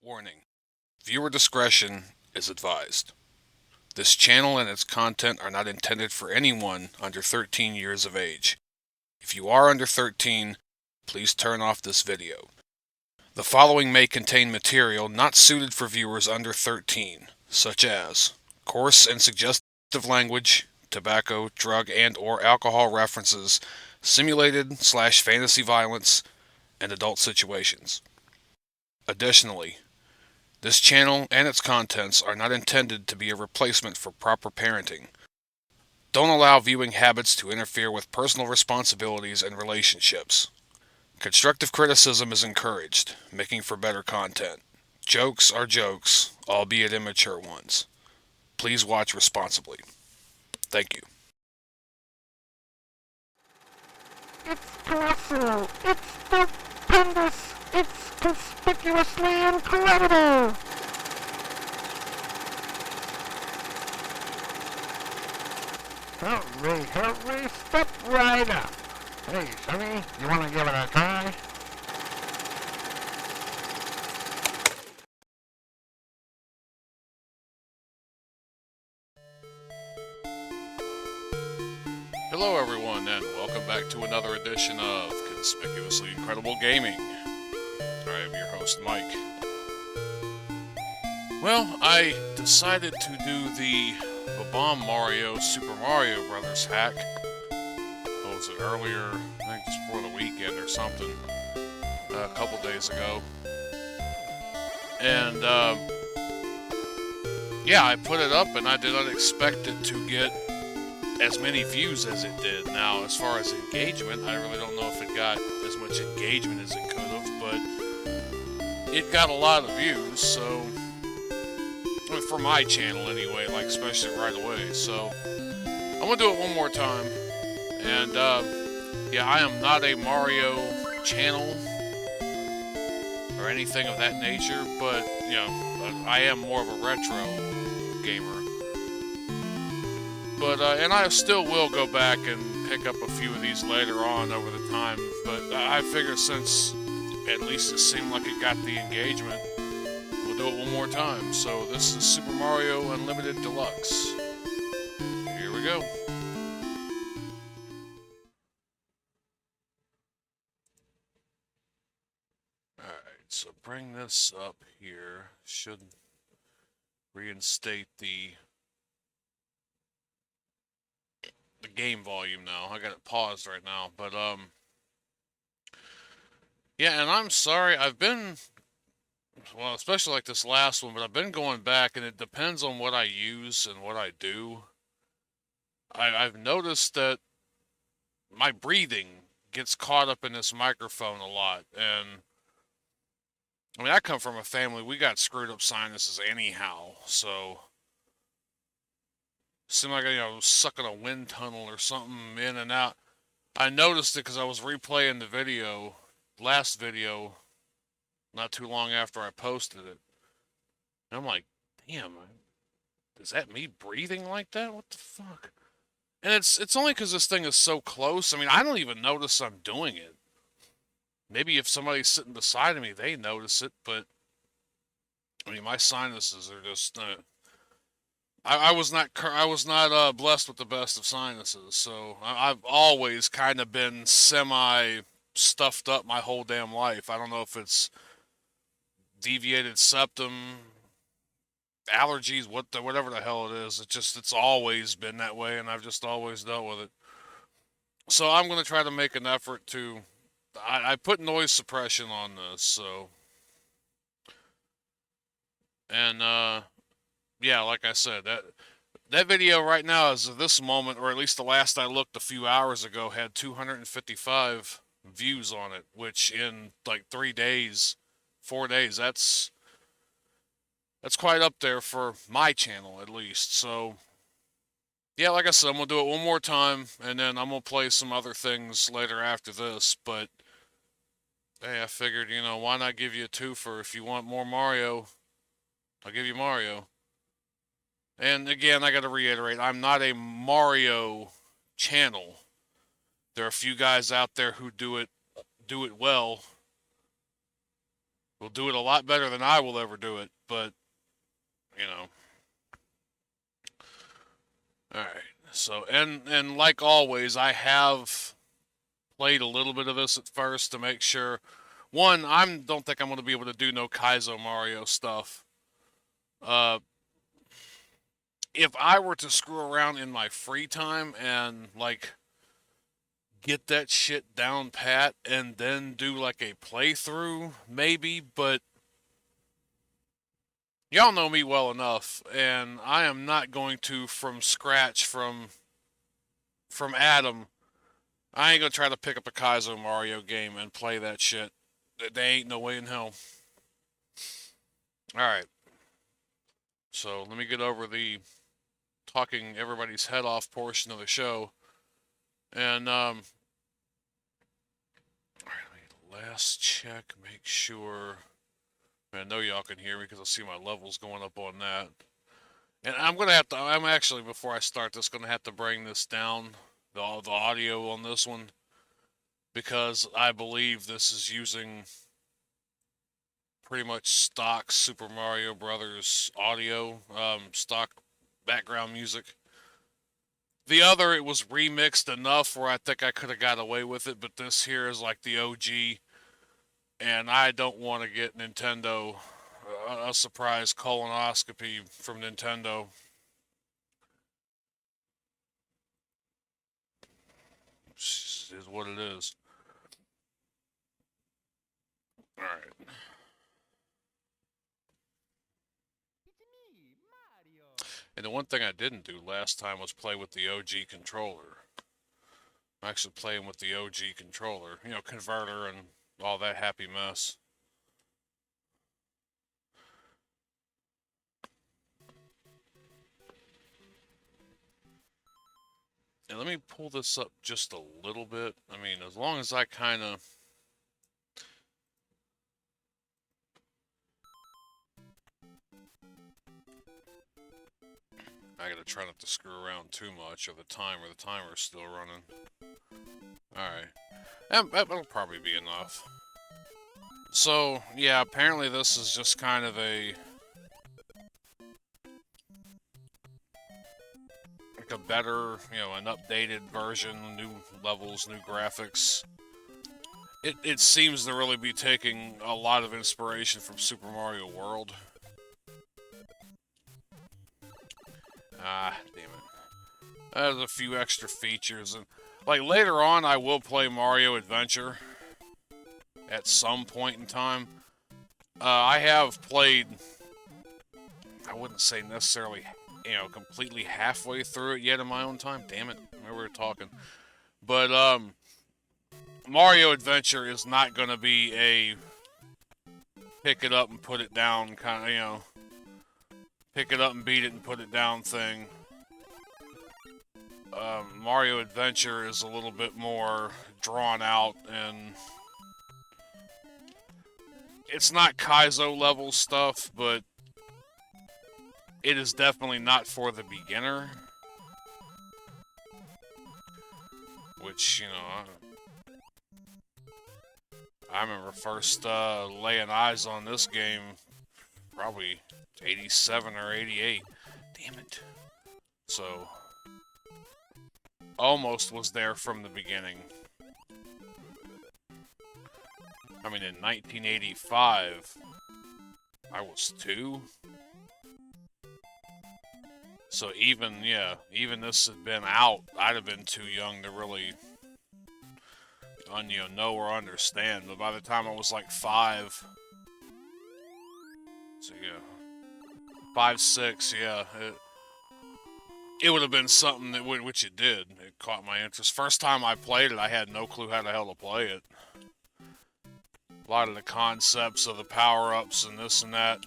Warning: viewer discretion is advised. This channel and its content are not intended for anyone under 13 years of age. If you are under 13, please turn off this video. The following may contain material not suited for viewers under 13, such as coarse and suggestive language, tobacco, drug and/or alcohol references, simulated/fantasy violence, and adult situations. Additionally, this channel and its contents are not intended to be a replacement for proper parenting. Don't allow viewing habits to interfere with personal responsibilities and relationships. Constructive criticism is encouraged, making for better content. Jokes are jokes, albeit immature ones. Please watch responsibly. Thank you. It's colossal, it's stupendous, it's conspicuously incredible! Hurry, step right up! Hey, Sonny, you wanna give it a try? Hello everyone, and welcome back to another edition of Conspicuously Incredible Gaming. I am your host, Mike. Well, I decided to do the Bomb Mario Super Mario Brothers hack. What was it, earlier, I think just before the weekend or something, a couple days ago. And, yeah, I put it up and I did not expect it to get as many views as it did. Now, as far as engagement, I really don't know if it got as much engagement as it could have, but it got a lot of views, so, I mean, for my channel anyway, like, especially right away, so, I'm gonna do it one more time, and, yeah, I am not a Mario channel, or anything of that nature, but, you know, I am more of a retro gamer. But, and I still will go back and pick up a few of these later on over the time, but I figure since at least it seemed like it got the engagement, we'll do it one more time. So this is Super Mario Unlimited Deluxe. Here we go. Alright, so bring this up here. Should reinstate the game volume now. I got it paused right now, but yeah, and I'm sorry, I've been, well, especially like this last one, but I've been going back, and it depends on what I use and what I do. I've noticed that my breathing gets caught up in this microphone a lot, and I mean, I come from a family, we got screwed up sinuses anyhow, so seemed like, you know, sucking a wind tunnel or something in and out. I noticed it because I was replaying the video, last video, not too long after I posted it. And I'm like, damn, is that me breathing like that? What the fuck? And it's only because this thing is so close. I mean, I don't even notice I'm doing it. Maybe if somebody's sitting beside of me, they notice it, but I mean, my sinuses are just, I was not blessed with the best of sinuses, so I've always kind of been semi stuffed up my whole damn life. I don't know if it's deviated septum, allergies, whatever the hell it is. It's always been that way, and I've just always dealt with it. So I'm gonna try to make an effort to. I put noise suppression on this, so, and yeah, like I said, that video right now, as of this moment, or at least the last I looked a few hours ago, had 255 views on it, which in like 3 days, 4 days, that's quite up there for my channel at least. So yeah, like I said, I'm gonna do it one more time, and then I'm gonna play some other things later after this. But hey, I figured, you know, why not give you a twofer? If you want more Mario, I'll give you Mario. And again, I gotta reiterate, I'm not a Mario channel. There are a few guys out there who do it well. will do it a lot better than I will ever do it, but, you know. Alright, so, and like always, I have played a little bit of this at first to make sure. One, don't think I'm going to be able to do no Kaizo Mario stuff. If I were to screw around in my free time and, like, get that shit down pat and then do, like, a playthrough, maybe, but y'all know me well enough, and I am not going to, from scratch, from Adam, I ain't gonna try to pick up a Kaizo Mario game and play that shit. There ain't no way in hell. Alright. So, let me get over the talking everybody's head off portion of the show. And, alright, last check, make sure. I know y'all can hear me because I see my levels going up on that. And I'm actually, before I start this, gonna have to bring this down, the audio on this one, because I believe this is using pretty much stock Super Mario Brothers audio, stock background music. The other, it was remixed enough where I think I could have got away with it, but this here is like the OG, and I don't want to get Nintendo a surprise colonoscopy from Nintendo. This is what it is. Alright. And the one thing I didn't do last time was play with the OG controller. I'm actually playing with the OG controller. You know, converter and all that happy mess. And let me pull this up just a little bit. I mean, as long as I kind of... I gotta try not to screw around too much, or the timer's still running. Alright. That'll probably be enough. So, yeah, apparently this is just kind of like a better, you know, an updated version, new levels, new graphics. It seems to really be taking a lot of inspiration from Super Mario World. Ah, damn it. There's a few extra features, and like later on I will play Mario Adventure at some point in time. I have played, I wouldn't say necessarily, you know, completely halfway through it yet in my own time. Damn it, we were talking. But Mario Adventure is not going to be a pick it up and put it down kind of, you know, pick it up and beat it and put it down thing. Mario Adventure is a little bit more drawn out, and it's not Kaizo level stuff, but it is definitely not for the beginner. Which, you know, I remember first laying eyes on this game probably 87 or 88. Damn it. So, almost was there from the beginning. I mean, in 1985, I was 2. So even, yeah, even this had been out, I'd have been too young to really, you know or understand. But by the time I was like 5, so yeah, 5, 6, yeah, it would have been something that which it did. It caught my interest. First time I played it, I had no clue how the hell to play it. A lot of the concepts of the power-ups and this and that.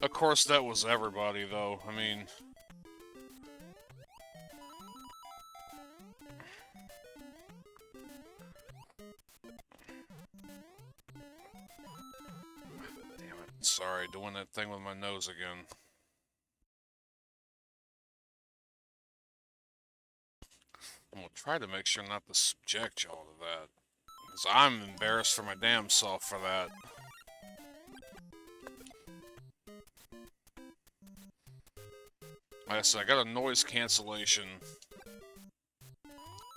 Of course, that was everybody, though. I mean... Damn it. Sorry, doing that thing with my nose again. I'm gonna try to make sure not to subject y'all to that. 'Cause I'm embarrassed for my damn self for that. Like I said, I got a noise cancellation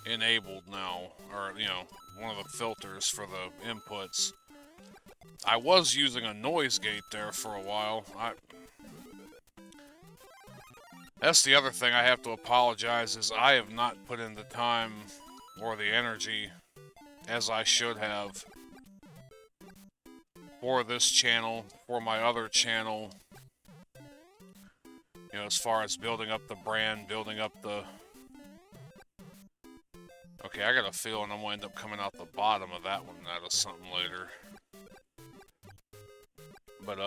enabled now, or, you know, one of the filters for the inputs. I was using a noise gate there for a while. That's the other thing I have to apologize, is I have not put in the time or the energy as I should have for this channel, for my other channel. You know, as far as building up the brand, building up the... Okay, I got a feeling I'm going to end up coming out the bottom of that one out of something later. But,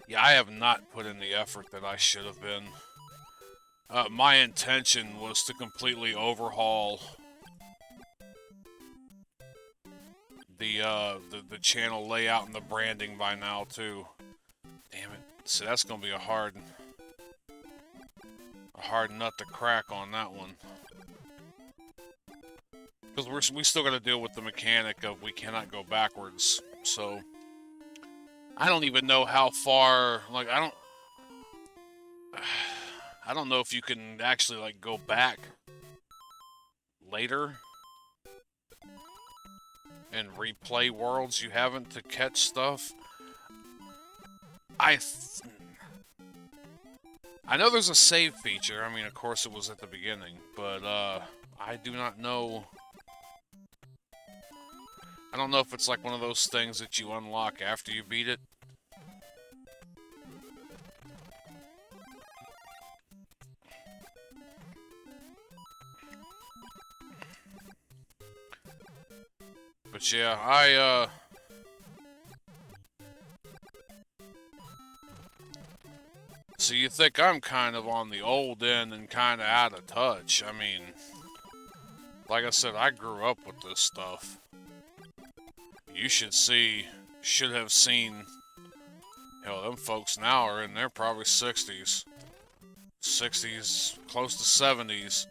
yeah, I have not put in the effort that I should have been. My intention was to completely overhaul the channel layout and the branding by now, too. Damn it. So that's going to be a hard nut to crack on that one. Because we still got to deal with the mechanic of we cannot go backwards. So, I don't even know how far, like, I don't know if you can actually, like, go back later and replay worlds you haven't to catch stuff. I know there's a save feature. I mean, of course it was at the beginning, but I do not know. I don't know if it's like one of those things that you unlock after you beat it. But yeah, so you think I'm kind of on the old end and kind of out of touch. I mean, like I said, I grew up with this stuff. You should have seen, hell, them folks now are in their probably 60s, close to 70s.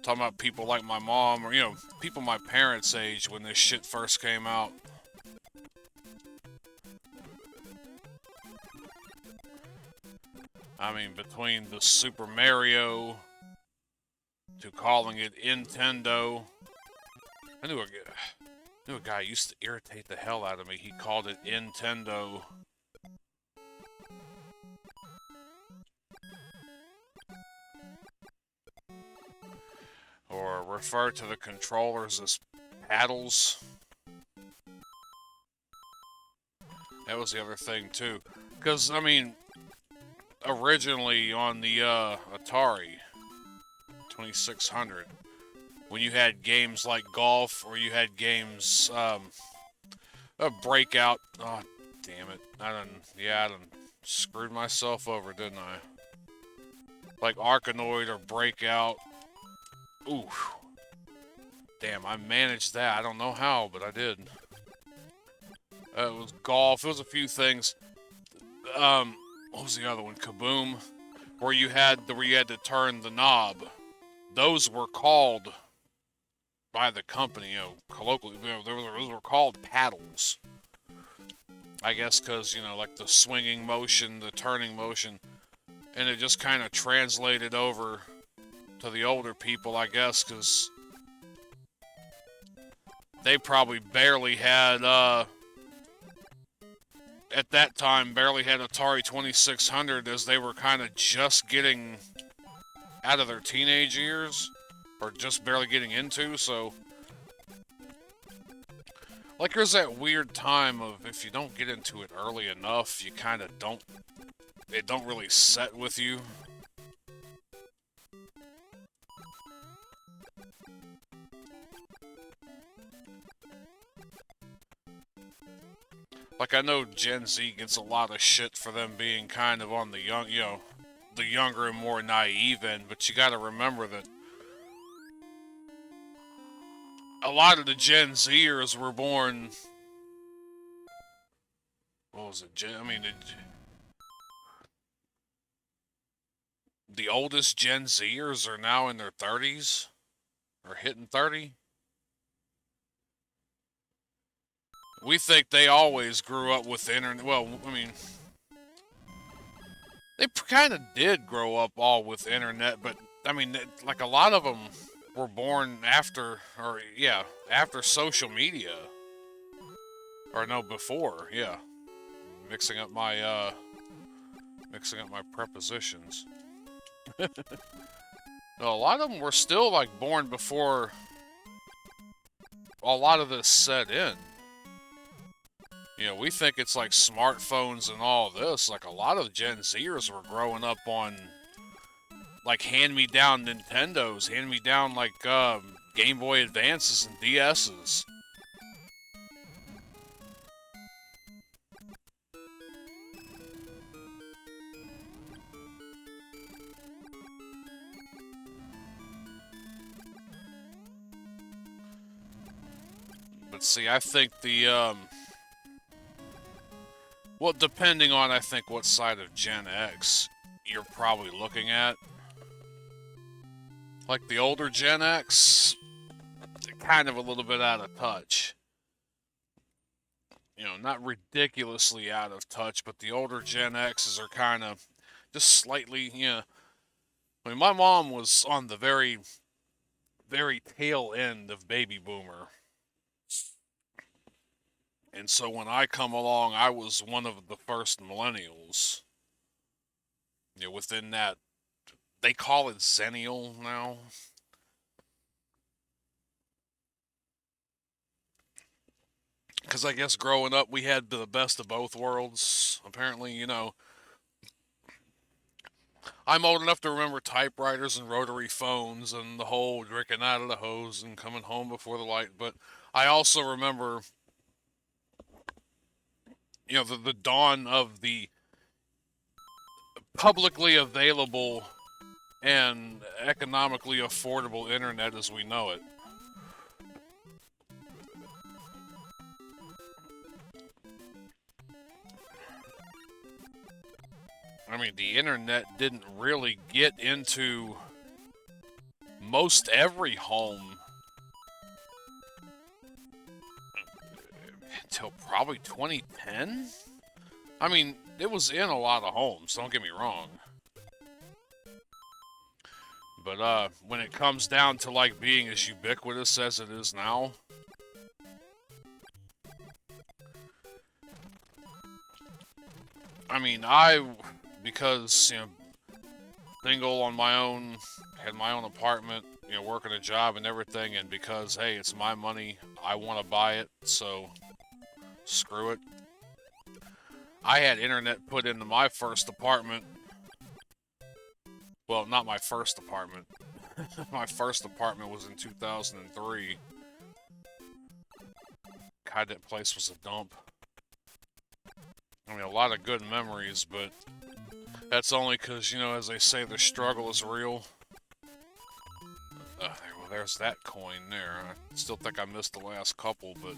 Talking about people like my mom, or, you know, people my parents' age when this shit first came out. I mean, between the Super Mario to calling it Nintendo. I knew a guy used to irritate the hell out of me. He called it Nintendo. Or refer to the controllers as paddles. That was the other thing, too. Because, I mean, originally on the Atari 2600, when you had games like golf, or you had games, Breakout. Oh, damn it. I done screwed myself over, didn't I? Like Arkanoid or Breakout. Ooh. Damn, I managed that. I don't know how, but I did. It was golf. It was a few things. What was the other one? Kaboom. Where you had to turn the knob. Those were called by the company, you know, colloquially, you know, those were called paddles. I guess because, you know, like the swinging motion, the turning motion, and it just kind of translated over to the older people, I guess, because they probably barely had, at that time, barely had Atari 2600, as they were kind of just getting out of their teenage years, or just barely getting into, so... Like, there's that weird time of, if you don't get into it early enough, you kind of don't... It don't really set with you. Like, I know Gen Z gets a lot of shit for them being kind of on the young, you know, the younger and more naive end, but you gotta remember that a lot of the Gen Zers were born... What was it? The oldest Gen Zers are now in their 30s? Or hitting 30? we think they always grew up with the internet. Well, I mean, they kind of did grow up all with internet, but I mean, like a lot of them were born after, or yeah, after social media, or no, before, yeah. Mixing up my prepositions. No, a lot of them were still like born before a lot of this set in. You know, we think it's like smartphones and all this. Like a lot of Gen Zers were growing up on like hand-me-down Nintendos, hand-me-down like Game Boy Advances and DSs. But see, I think the well, depending on I think what side of Gen X you're probably looking at. Like the older Gen X, kind of a little bit out of touch. You know, not ridiculously out of touch, but the older Gen X's are kind of just slightly, you know. I mean, my mom was on the very, very tail end of baby boomer. And so when I come along, I was one of the first millennials. You know, within that, they call it Zennial now. Because I guess growing up, we had the best of both worlds. Apparently, you know, I'm old enough to remember typewriters and rotary phones and the whole drinking out of the hose and coming home before the light. But I also remember, you know, the dawn of the publicly available and economically affordable internet as we know it. I mean, the internet didn't really get into most every home until probably 2010. I mean, it was in a lot of homes, don't get me wrong. But when it comes down to like being as ubiquitous as it is now, I mean, because, you know, single on my own, had my own apartment, you know, working a job and everything, and because, hey, it's my money, I want to buy it, so screw it. I had internet put into my first apartment. Well, not my first apartment. My first apartment was in 2003. God, that place was a dump. I mean, a lot of good memories, but that's only because, you know, as they say, the struggle is real. Well, there's that coin there. I still think I missed the last couple, but...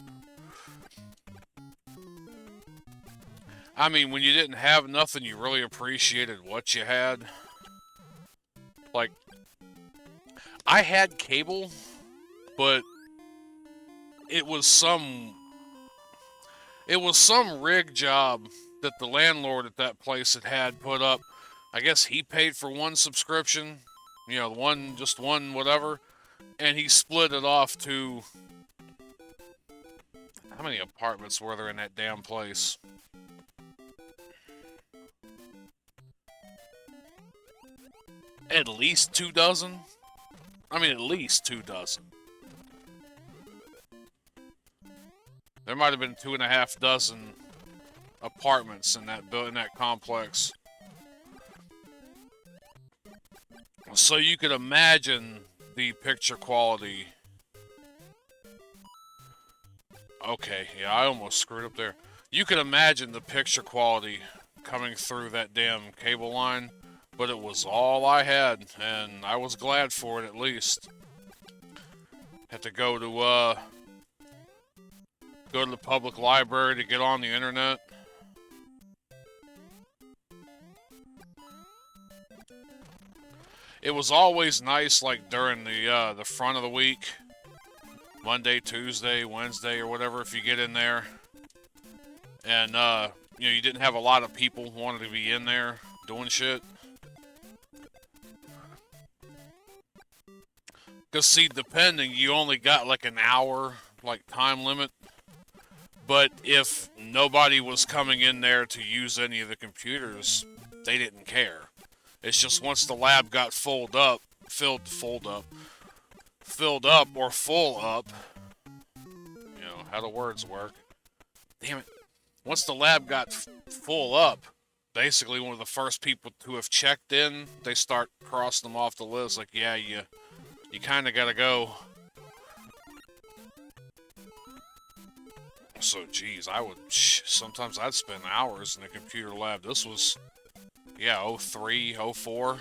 I mean, when you didn't have nothing, you really appreciated what you had. Like, I had cable, but it was some rig job that the landlord at that place had put up. I guess he paid for one subscription, you know, just one whatever, and he split it off to, how many apartments were there in that damn place? At least 2 dozen? I mean, at least 2 dozen. There might have been 2.5 dozen apartments in that complex. So you could imagine the picture quality. Okay, yeah, I almost screwed up there. You could imagine the picture quality coming through that damn cable line, but it was all I had, and I was glad for it at least. Had to go to the public library to get on the internet. It was always nice, like during the front of the week, Monday, Tuesday, Wednesday, or whatever. If you get in there, and you know, you didn't have a lot of people wanting to be in there doing shit. Cause see, depending, you only got like an hour, like time limit. But if nobody was coming in there to use any of the computers, they didn't care. It's just once the lab got filled up or full up, you know, how the words work. Damn it. Once the lab got full up, basically one of the first people who have checked in, they start crossing them off the list. Like, yeah, you kind of gotta go. So, geez, sometimes I'd spend hours in the computer lab. This was, yeah, 03, 04.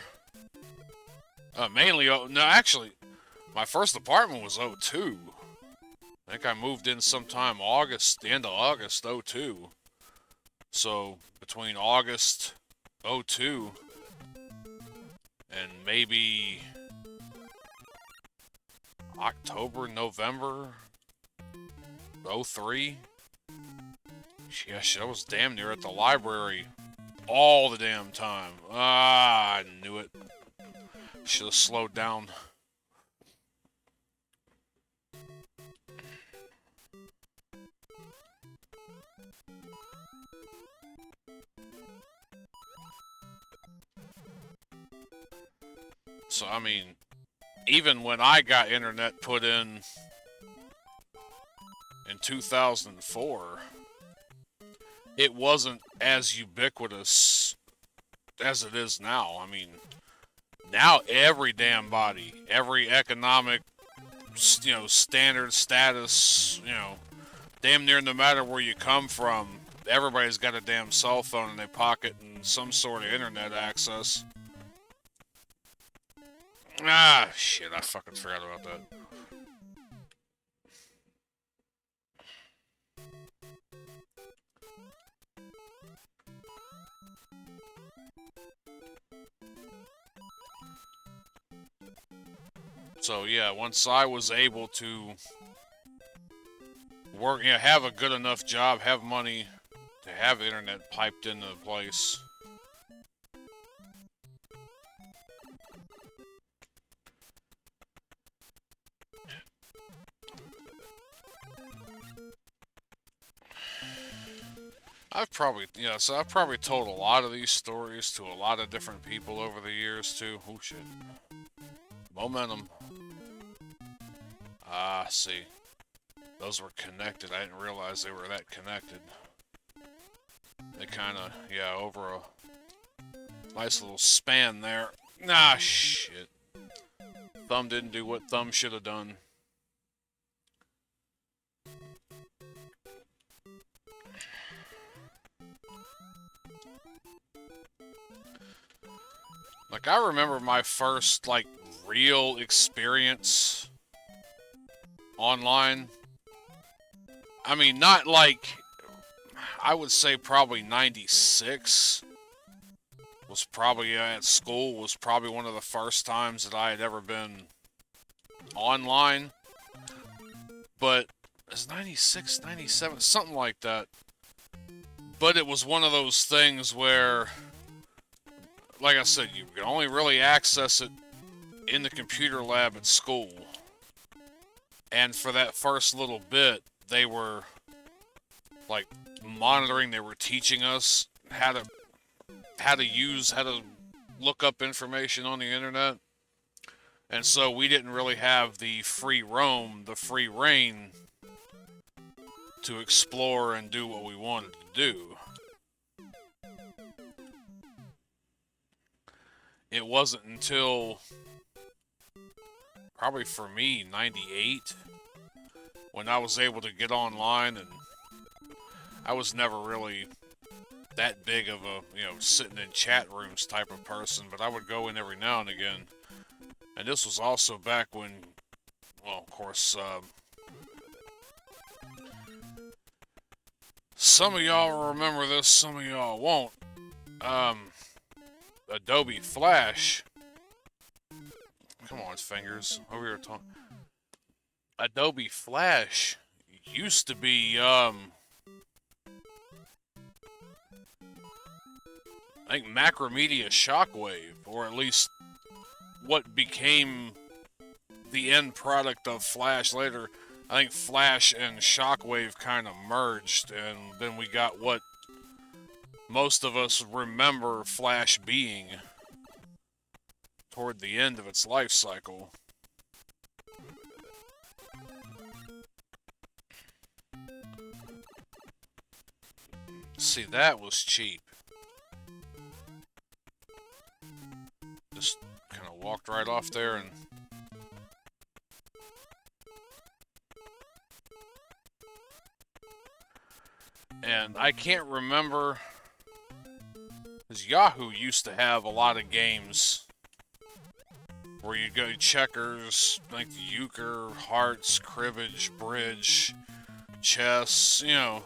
Mainly, no, actually, my first apartment was 02. I think I moved in sometime the end of August 02. So, between August 02 and maybe October, November 03. Yeah, shit, I was damn near at the library all the damn time. Ah, I knew it. Should have slowed down. So, I mean, even when I got internet put in 2004, it wasn't as ubiquitous as it is now. I mean, now every damn body, every economic, you know, standard status, you know, damn near no matter where you come from, everybody's got a damn cell phone in their pocket and some sort of internet access. Ah, shit, I fucking forgot about that. So yeah, once I was able to work, you know, have a good enough job, have money to have internet piped into the place. I've probably told a lot of these stories to a lot of different people over the years too. Oh shit. Momentum. Ah, see. Those were connected. I didn't realize they were that connected. They kinda, yeah, over a nice little span there. Ah, shit. Thumb didn't do what thumb should have done. Like, I remember my first, like, real experience online. I mean, not like, I would say probably 96 was probably at school, was probably one of the first times that I had ever been online. But it's 96, 97, something like that. But it was one of those things where, like I said, you could only really access it in the computer lab at school. And for that first little bit, they were, like, monitoring, they were teaching us how to look up information on the internet. And so we didn't really have the free roam, the free reign to explore and do what we wanted to do. It wasn't until, probably for me, 98, when I was able to get online, and I was never really that big of a, you know, sitting in chat rooms type of person, but I would go in every now and again. And this was also back when, well, of course, some of y'all will remember this, some of y'all won't. Adobe Flash. Come on, fingers. Over here talking. Adobe Flash used to be, I think Macromedia Shockwave, or at least what became the end product of Flash later. I think Flash and Shockwave kind of merged, and then we got what most of us remember Flash being toward the end of its life cycle. See, that was cheap. Just kind of walked right off there and... And I can't remember... Because Yahoo used to have a lot of games where you go checkers, like euchre, hearts, cribbage, bridge, chess, you know.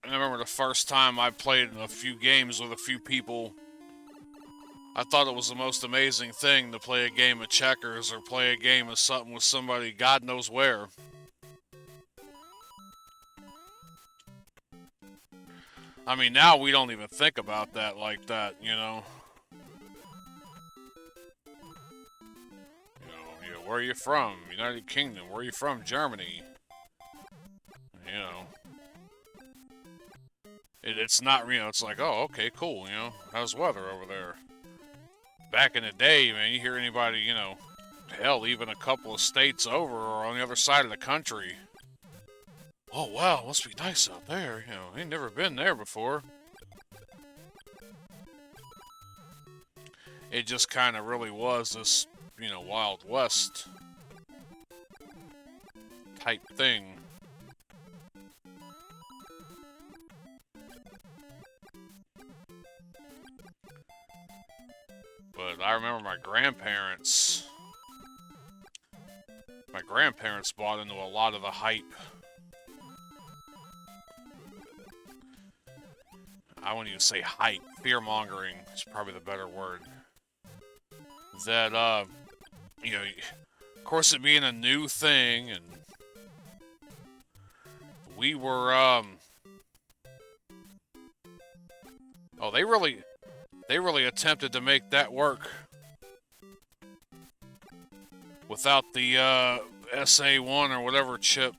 And I remember the first time I played a few games with a few people, I thought it was the most amazing thing to play a game of checkers or play a game of something with somebody God knows where. I mean, now we don't even think about that like that, you know. You know, where are you from? United Kingdom. Where are you from? Germany. You know. It's not, you know, it's like, oh, okay, cool, you know. How's the weather over there? Back in the day, man, you hear anybody, you know, hell, even a couple of states over or on the other side of the country. Oh, wow, must be nice out there. You know, ain't never been there before. It just kind of really was this, you know, Wild West type thing. But I remember my grandparents bought into a lot of the hype. I wouldn't even say hype. Fear-mongering is probably the better word. That, you know, of course it being a new thing, and we were, oh, they really attempted to make that work without the, SA1 or whatever chip.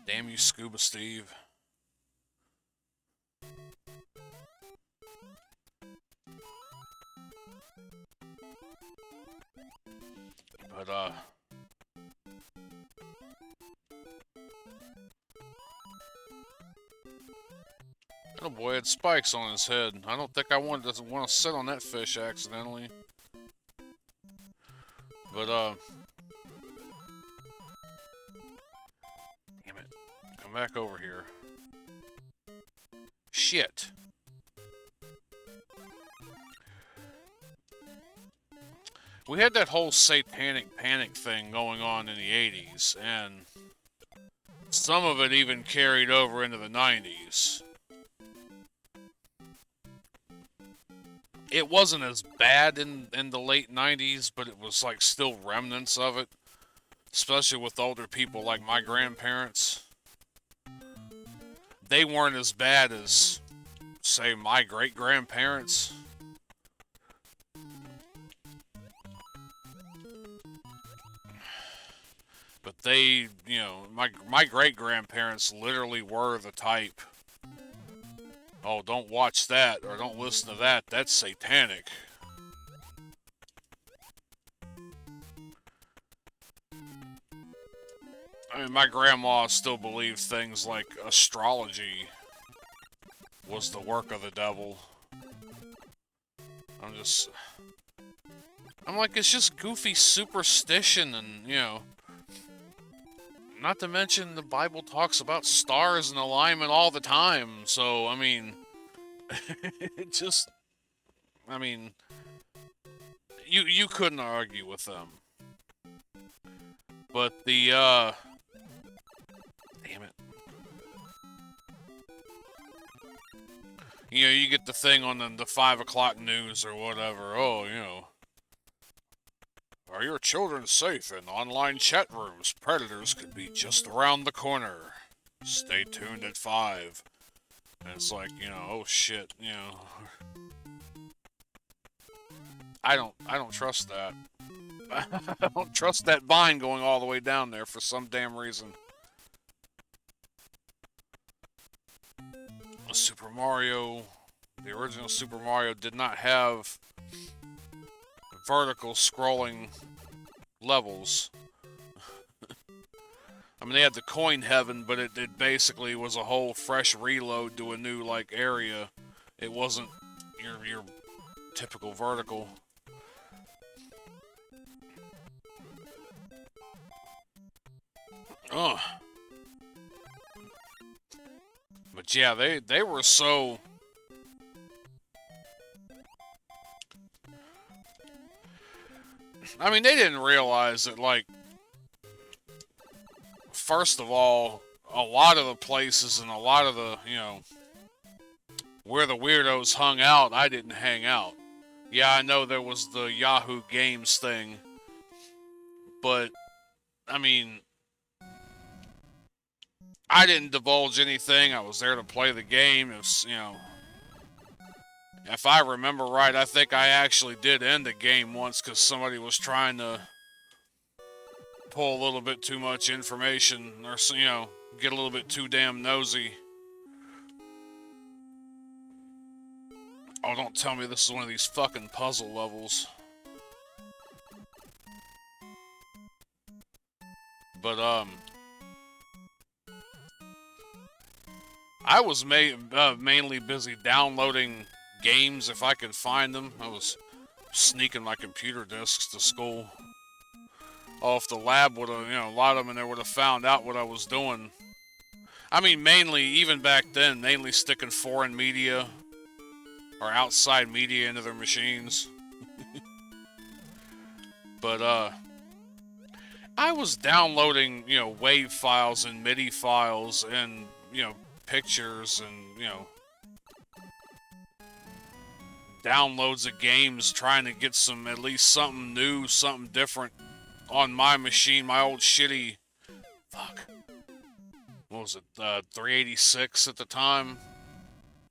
Damn you, Scuba Steve. But, oh boy, had spikes on his head. I don't think I want to sit on that fish accidentally. But, damn it. Come back over here. Shit. We had that whole satanic panic thing going on in the 80s, and some of it even carried over into the 90s. It wasn't as bad in the late 90s, but it was like still remnants of it, especially with older people like my grandparents. They weren't as bad as, say, my great-grandparents. But they, you know, my great-grandparents literally were the type, oh, don't watch that, or don't listen to that, that's satanic. I mean, my grandma still believed things like astrology was the work of the devil. I'm like, it's just goofy superstition, and, you know, not to mention the Bible talks about stars in alignment all the time, so, I mean, it just, I mean, you couldn't argue with them. But the, damn it. You know, you get the thing on the 5 o'clock news or whatever. Oh, you know, are your children safe in online chat rooms? Predators could be just around the corner. Stay tuned at 5. And it's like, you know, oh shit, you know. I don't trust that. I don't trust that vine going all the way down there for some damn reason. Super Mario, the original Super Mario did not have vertical scrolling levels. I mean, they had the coin heaven, but it basically was a whole fresh reload to a new, like, area. It wasn't your typical vertical. Ugh. But yeah, they were so... I mean, they didn't realize that, like, first of all, a lot of the places and a lot of the, you know, where the weirdos hung out, I didn't hang out. Yeah, I know there was the Yahoo Games thing, but, I mean, I didn't divulge anything. I was there to play the game. It was, you know, if I remember right, I think I actually did end the game once because somebody was trying to pull a little bit too much information or, you know, get a little bit too damn nosy. Oh, don't tell me this is one of these fucking puzzle levels. But, I was mainly busy downloading games if I could find them. I was sneaking my computer discs to school. Oh, if the lab would have, you know, a lot of them in there would have found out what I was doing. I mean, mainly, even back then, mainly sticking foreign media or outside media into their machines. But, I was downloading, you know, WAV files and MIDI files and, you know, pictures and, you know, downloads of games trying to get some, at least something new, something different on my machine, my old shitty, fuck, what was it, 386 at the time,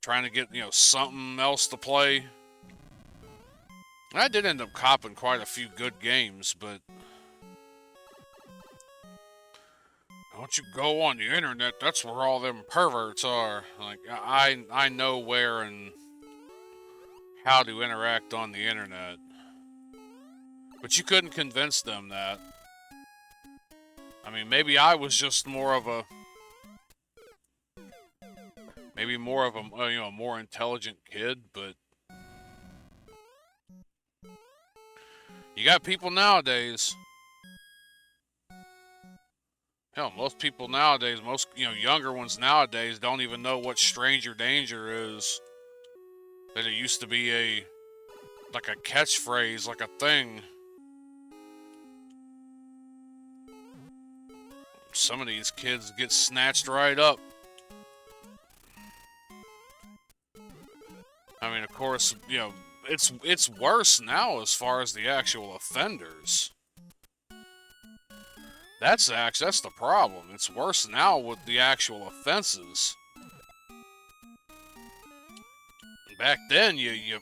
trying to get, you know, something else to play. I did end up copping quite a few good games, but don't you go on the internet, that's where all them perverts are. Like, I know where and how to interact on the internet. But you couldn't convince them that. I mean, maybe I was just more of a... Maybe more of a, you know, more intelligent kid, but... You got people nowadays... Hell, most people nowadays, most, you know, younger ones nowadays don't even know what stranger danger is. That it used to be a... like a catchphrase, like a thing. Some of these kids get snatched right up. I mean, of course, you know, it's worse now as far as the actual offenders. That's the problem. It's worse now with the actual offenses. Back then, yeah,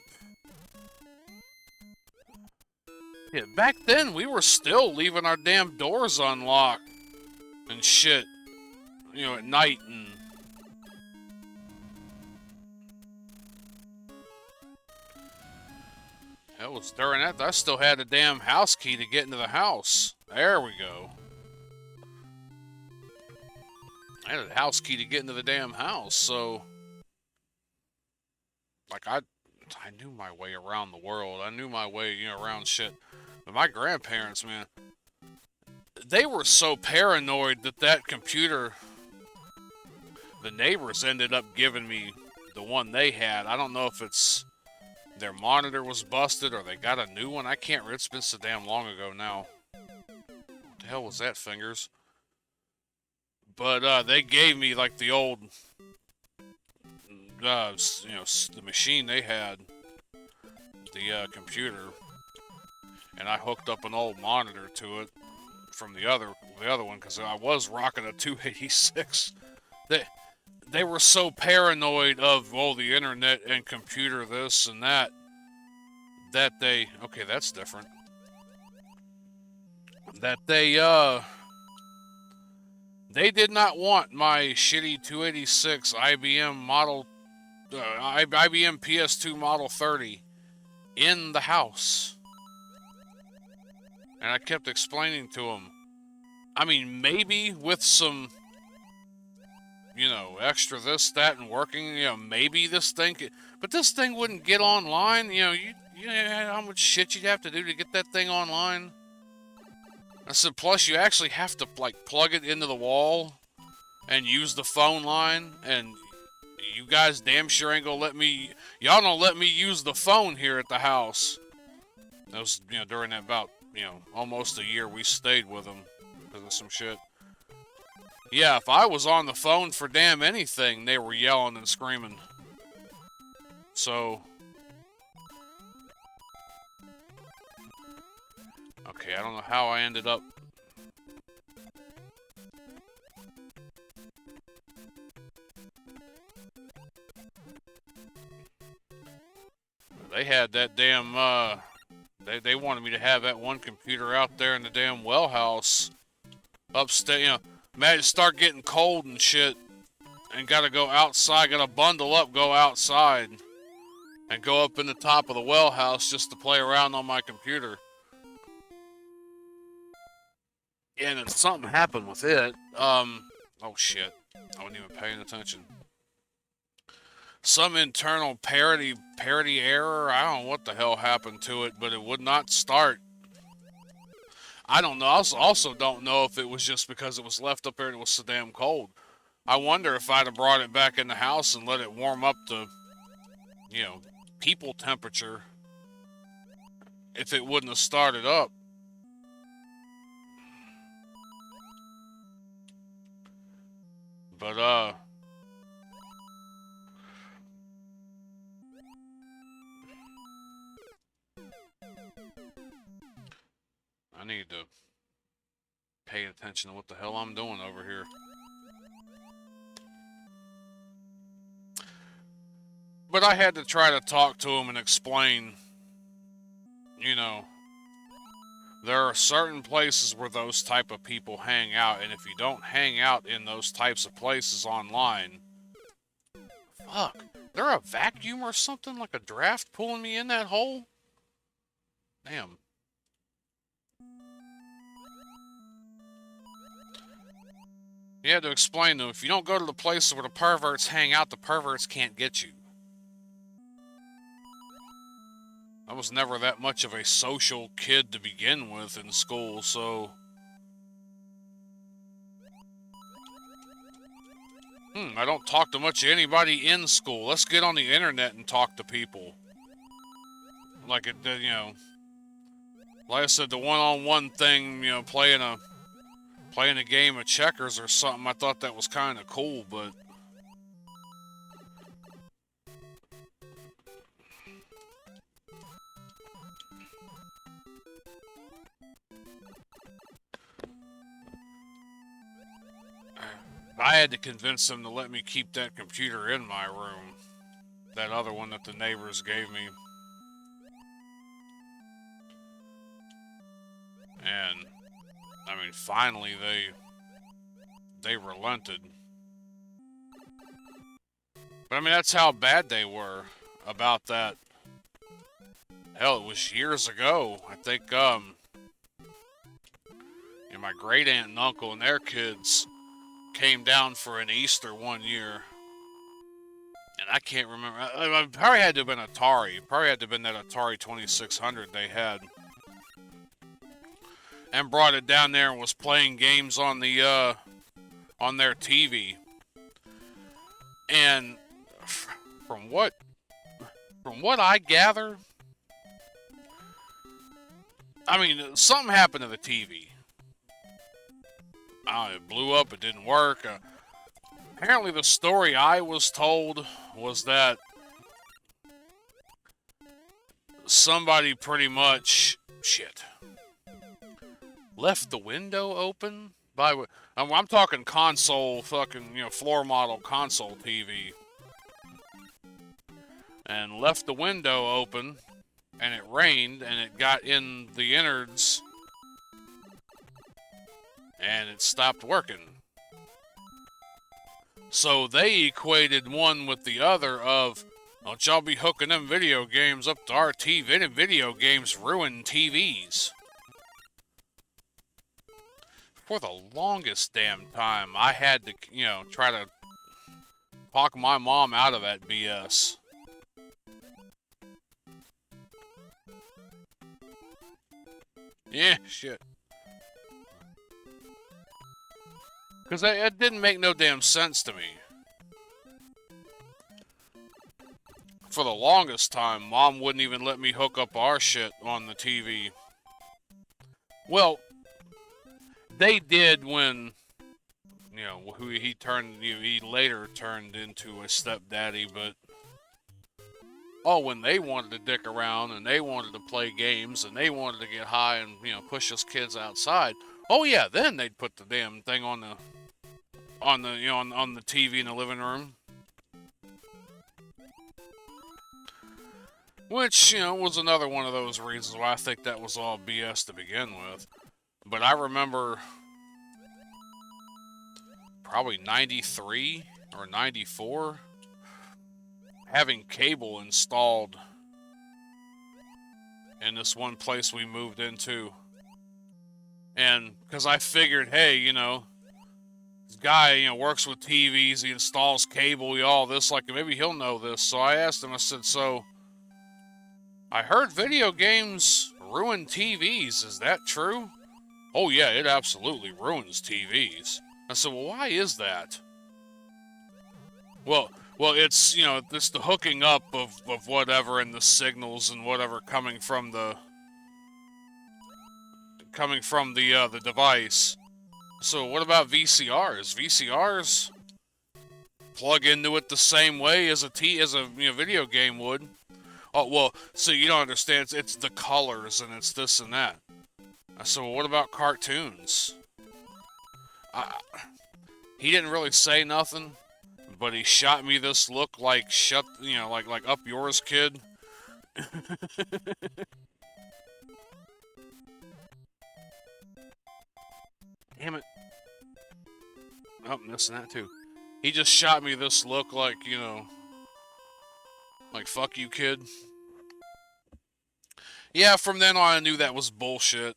back then we were still leaving our damn doors unlocked and shit, you know, at night. And that was during that, I still had a damn house key to get into the house. There we go. I had a house key to get into the damn house, so like I knew my way around the world. I knew my way, you know, around shit. But my grandparents, man, they were so paranoid that that computer, the neighbors ended up giving me the one they had. I don't know if it's their monitor was busted or they got a new one. I can't remember. It's been so damn long ago now. What the hell was that, Fingers? But they gave me like the old you know, the machine they had, the computer, and I hooked up an old monitor to it from the other one because I was rocking a 286. They were so paranoid of, oh, the internet and computer this and that they, okay, that's different, that they did not want my shitty 286 IBM model, IBM PS2 Model 30 in the house. And I kept explaining to them, I mean, maybe with some, you know, extra this, that, and working, you know, maybe this thing could, but this thing wouldn't get online. You know, you know how much shit you'd have to do to get that thing online? I said, plus you actually have to, like, plug it into the wall and use the phone line, and you guys damn sure ain't gonna let me, y'all don't let me use the phone here at the house. That was, you know, during that about, you know, almost a year we stayed with them because of some shit. Yeah, if I was on the phone for damn anything, they were yelling and screaming. So, okay, I don't know how I ended up. They had that damn, they wanted me to have that one computer out there in the damn well house upstate, you know. Imagine start getting cold and shit and gotta go outside, gotta bundle up, go outside and go up in the top of the well house just to play around on my computer. And then something happened with it. Oh shit, I wasn't even paying attention. Some internal parity error. I don't know what the hell happened to it, but it would not start. I don't know. I also don't know if it was just because it was left up there and it was so damn cold. I wonder if I'd have brought it back in the house and let it warm up to, you know, people temperature, if it wouldn't have started up. But, I need to pay attention to what the hell I'm doing over here. But I had to try to talk to him and explain, you know, there are certain places where those type of people hang out, and if you don't hang out in those types of places online, fuck, there a vacuum or something, like a draft pulling me in that hole? Damn. You had to explain to them, if you don't go to the places where the perverts hang out, the perverts can't get you. I was never that much of a social kid to begin with in school, so... I don't talk to much of anybody in school. Let's get on the internet and talk to people. Like, it, you know... Like I said, the one-on-one thing, you know, playing a game of checkers or something, I thought that was kind of cool, but... I had to convince them to let me keep that computer in my room. That other one that the neighbors gave me. And, I mean, finally they relented. But I mean, that's how bad they were about that. Hell, it was years ago. I think, you know, my great aunt and uncle and their kids came down for an Easter one year. And I can't remember. I probably had to have been Atari. Probably had to have been that Atari 2600 they had. And brought it down there and was playing games on the, on their TV. And from what I gather, I mean, something happened to the TV. It blew up, it didn't work. apparently the story I was told was that somebody pretty much left the window open I'm talking console, fucking, floor model console TV, and left the window open, and it rained, and it got in the innards, and it stopped working. So they equated one with the other of, don't y'all be hooking them video games up to our TV. Video games ruin TVs. For the longest damn time, I had to, try to talk my mom out of that BS. Yeah, shit. Because it didn't make no damn sense to me. For the longest time, Mom wouldn't even let me hook up our shit on the TV. Well, they did when, who he turned, he later turned into a stepdaddy, but when they wanted to dick around and they wanted to play games and they wanted to get high and, push us kids outside, oh yeah, then they'd put the damn thing on the TV in the living room. Which, was another one of those reasons why I think that was all BS to begin with. But I remember probably 93 or 94 having cable installed in this one place we moved into. And because I figured, hey, this guy, works with TVs, he installs cable, all this, like maybe he'll know this. So I asked him, I said, so I heard video games ruin TVs. Is that true? Oh yeah, it absolutely ruins TVs. I said, well, why is that? Well, it's, it's the hooking up of whatever and the signals and whatever coming from the device. So what about VCRs? VCRs plug into it the same way as a video game would. Oh, well, so you don't understand. It's the colors and it's this and that. I said, well, what about cartoons? He didn't really say nothing, but he shot me this look like, like up yours, kid. Damn it. Oh, missing that too. He just shot me this look like, like, fuck you, kid. Yeah, from then on I knew that was bullshit.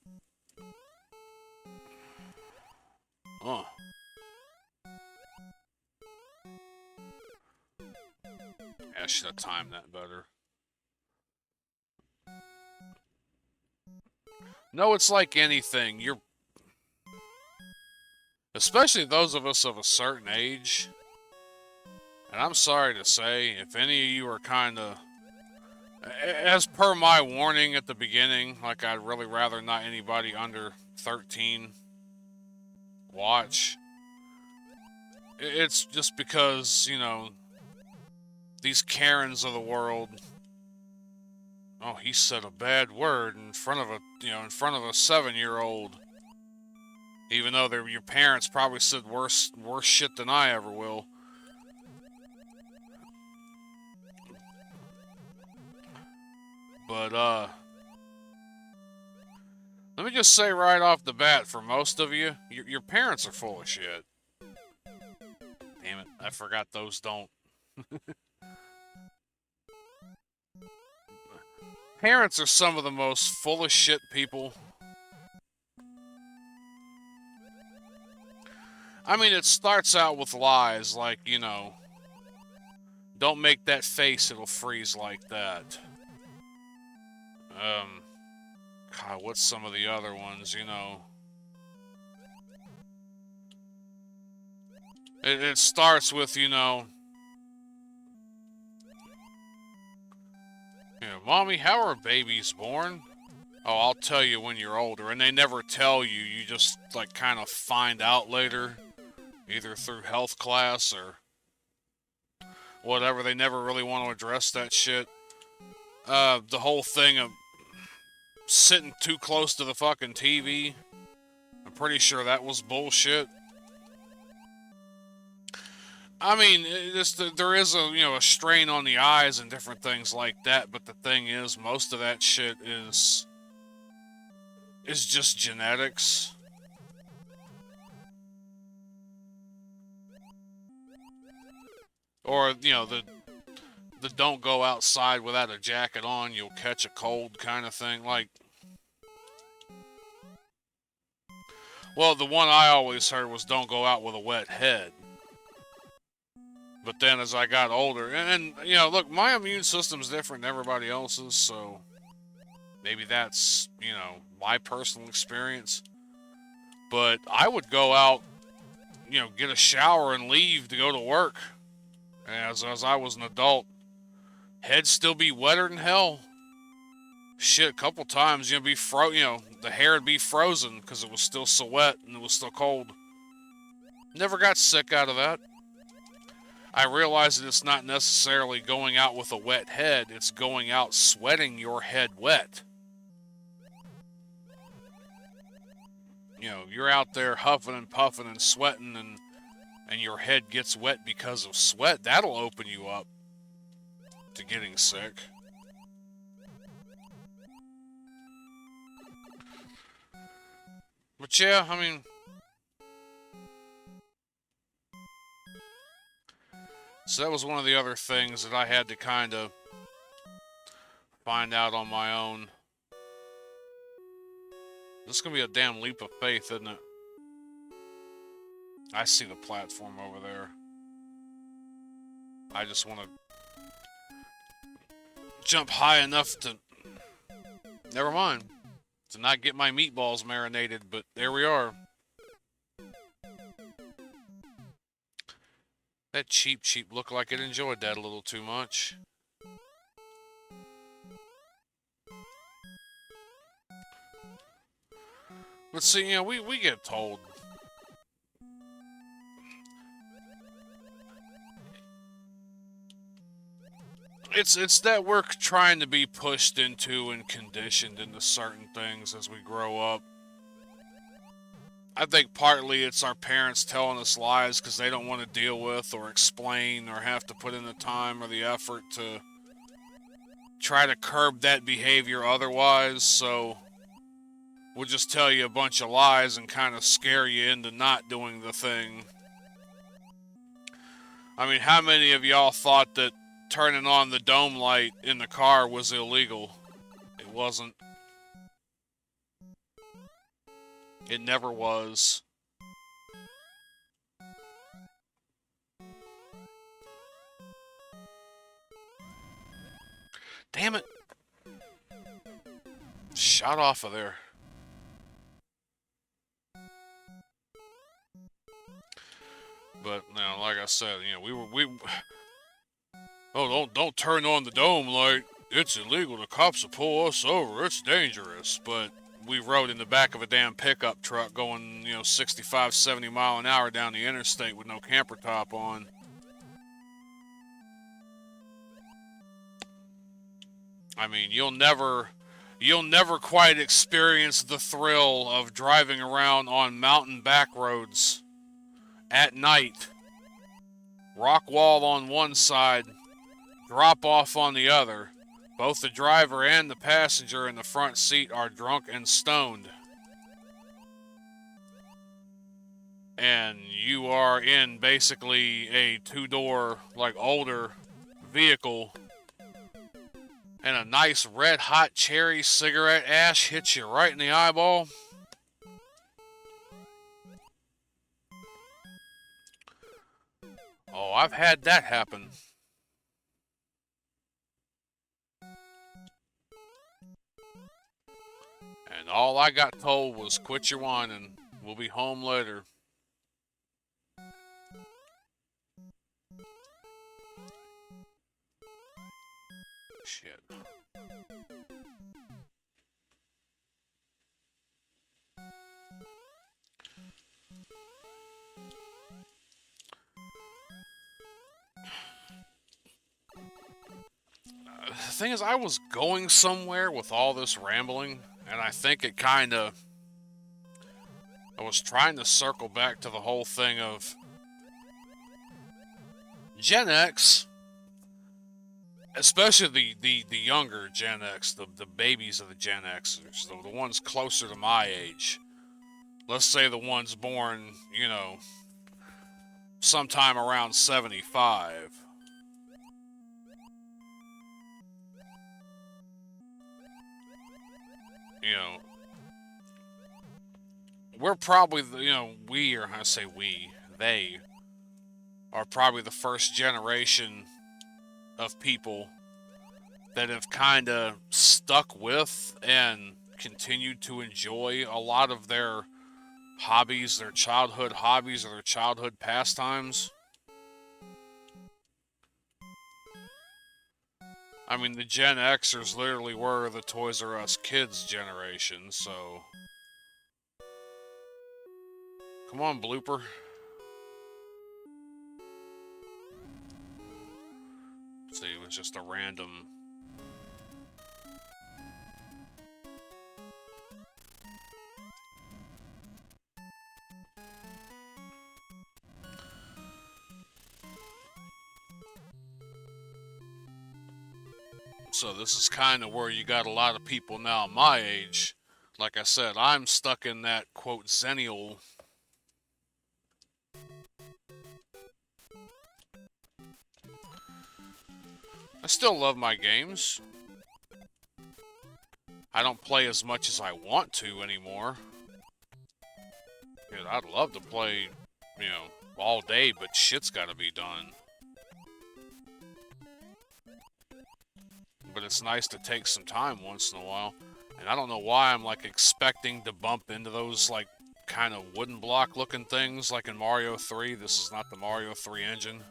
Oh. I should have timed that better. No, it's like anything. Especially those of us of a certain age. And I'm sorry to say, if any of you are kind of, as per my warning at the beginning, like I'd really rather not anybody under 13 watch. It's just because, these Karens of the world. Oh, he said a bad word in front of a 7-year-old. Even though your parents probably said worse shit than I ever will. But, let me just say right off the bat, for most of you, your parents are full of shit. Damn it, I forgot those don't. Parents are some of the most full of shit people. I mean, it starts out with lies like, don't make that face, it'll freeze like that. God, what's some of the other ones, It starts with, Mommy, how are babies born? Oh, I'll tell you when you're older. And they never tell you. You just, kind of find out later. either through health class or whatever. They never really want to address that shit. The whole thing of sitting too close to the fucking TV, I'm pretty sure that was bullshit. I mean, there is a strain on the eyes and different things like that, but the thing is, most of that shit is just genetics. Or, the don't go outside without a jacket on, you'll catch a cold kind of thing. Like, well, the one I always heard was don't go out with a wet head. But then as I got older, and look, my immune system's different than everybody else's, so maybe that's, my personal experience. But I would go out, get a shower and leave to go to work. As I was an adult, head still be wetter than hell. Shit, a couple times, the hair would be frozen because it was still so wet and it was still cold. Never got sick out of that. I realize that it's not necessarily going out with a wet head, it's going out sweating your head wet. You're out there huffing and puffing and sweating and your head gets wet because of sweat. That'll open you up to getting sick. But yeah, I mean, so that was one of the other things that I had to kind of find out on my own. This is going to be a damn leap of faith, isn't it? I see the platform over there. I just want to jump high enough to... Never mind. To not get my meatballs marinated, but there we are. That cheap looked like it enjoyed that a little too much. But see, we get told. It's that we're trying to be pushed into and conditioned into certain things as we grow up. I think partly it's our parents telling us lies because they don't want to deal with or explain or have to put in the time or the effort to try to curb that behavior otherwise, so we'll just tell you a bunch of lies and kind of scare you into not doing the thing. I mean, how many of y'all thought that turning on the dome light in the car was illegal? It wasn't. It never was. Damn it. Shot off of there. But now, like I said, oh, don't turn on the dome light. It's illegal. The cops will pull us over. It's dangerous. But we rode in the back of a damn pickup truck going, 65, 70 mile an hour down the interstate with no camper top on. I mean, you'll never quite experience the thrill of driving around on mountain back roads at night. Rock wall on one side, drop off on the other. Both the driver and the passenger in the front seat are drunk and stoned. And you are in basically a two-door, older vehicle. And a nice red-hot cherry cigarette ash hits you right in the eyeball. Oh, I've had that happen. And all I got told was, quit your whining. We'll be home later. Shit. the thing is, I was going somewhere with all this rambling, and I think it kind of... I was trying to circle back to the whole thing of Gen X, especially the younger Gen X, the babies of the Gen Xers, the ones closer to my age. Let's say the ones born, you know, sometime around 75. You know, we're probably, we, or I say we, they are probably the first generation of people that have kind of stuck with and continued to enjoy a lot of their hobbies, their childhood hobbies, or their childhood pastimes. I mean, the Gen Xers literally were the Toys R Us kids generation, so... Come on, blooper. See, it was just a random... So this is kind of where you got a lot of people now my age. Like I said, I'm stuck in that, quote, Zennial. I still love my games. I don't play as much as I want to anymore. Dude, I'd love to play, all day, but shit's gotta be done. But it's nice to take some time once in a while. And I don't know why I'm, like, expecting to bump into those, like, kind of wooden block looking things, like in Mario 3. This is not the Mario 3 engine.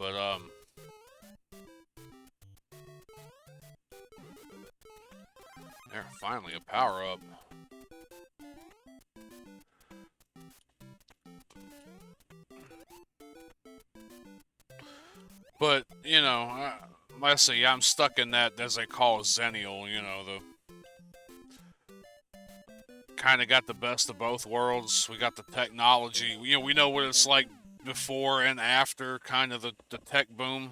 But, there, finally, a power-up. But, like I say, I'm stuck in that, as they call Zennial, the... Kind of got the best of both worlds. We got the technology. We know what it's like before and after, kind of the tech boom.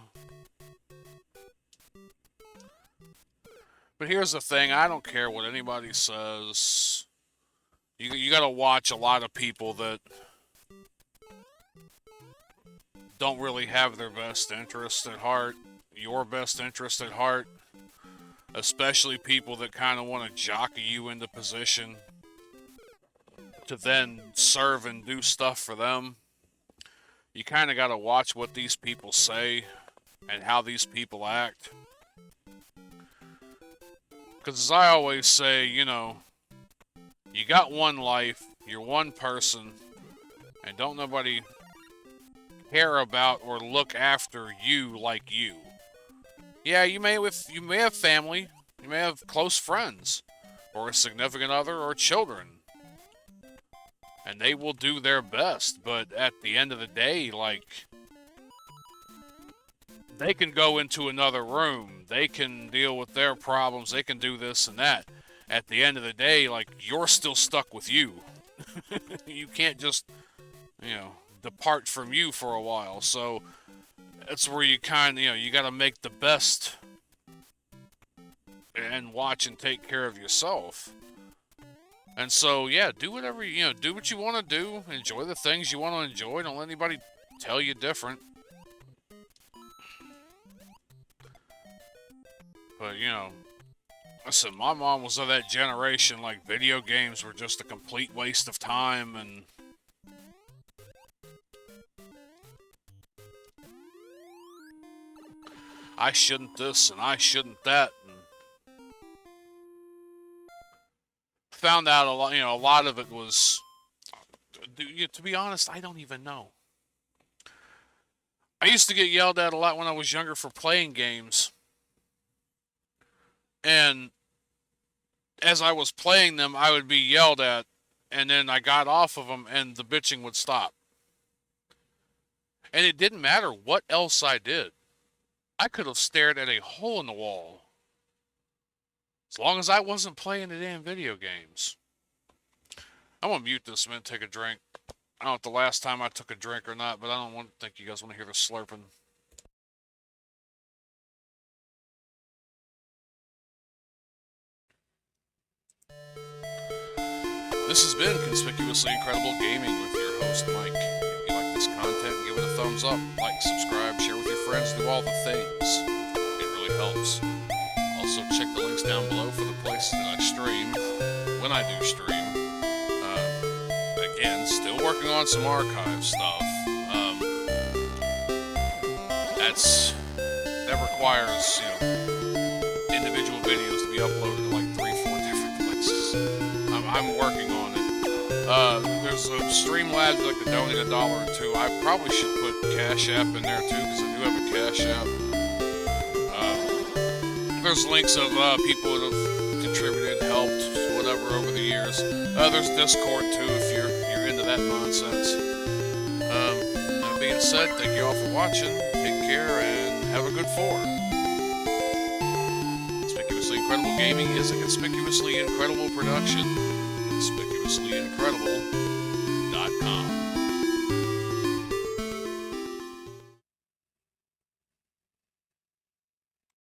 But here's the thing, I don't care what anybody says. You gotta watch a lot of people that don't really have their best interest at heart, your best interest at heart, especially people that kind of want to jockey you into position to then serve and do stuff for them. You kind of got to watch what these people say and how these people act. Because as I always say, you got one life, you're one person, and don't nobody care about or look after you like you. Yeah, you may have family, you may have close friends, or a significant other, or children. And they will do their best, but at the end of the day, like, they can go into another room, they can deal with their problems, they can do this and that. At the end of the day, like, you're still stuck with you. You can't just, depart from you for a while. So that's where you kind of, you got to make the best and watch and take care of yourself. And so, yeah, do whatever, do what you want to do. Enjoy the things you want to enjoy. Don't let anybody tell you different. But, listen, my mom was of that generation, like, video games were just a complete waste of time, and I shouldn't this, and I shouldn't that, and found out a lot of it was, to be honest, I don't even know. I used to get yelled at a lot when I was younger for playing games. And as I was playing them, I would be yelled at, and then I got off of them, and the bitching would stop. And it didn't matter what else I did. I could have stared at a hole in the wall. As long as I wasn't playing the damn video games. I'm gonna mute this a minute, take a drink. I don't know if the last time I took a drink or not, but I don't think you guys want to hear the slurping. This has been Conspicuously Incredible Gaming with your host, Mike. If you like this content, give it a thumbs up, like, subscribe, share with your friends, do all the things. It really helps. Also, check the links down below for the places that I stream, when I do stream. Again, still working on some archive stuff. That requires, individual videos to be uploaded to like 3-4 different places. I'm working on it. There's a Streamlabs like to donate $1 or $2. I probably should put Cash App in there too, because I do have a Cash App. There's links of people that have contributed, helped, whatever over the years. There's Discord too if you're into that nonsense. That being said, thank you all for watching. Take care and have a good 4. Conspicuously Incredible Gaming is a conspicuously incredible production. ConspicuouslyIncredible.com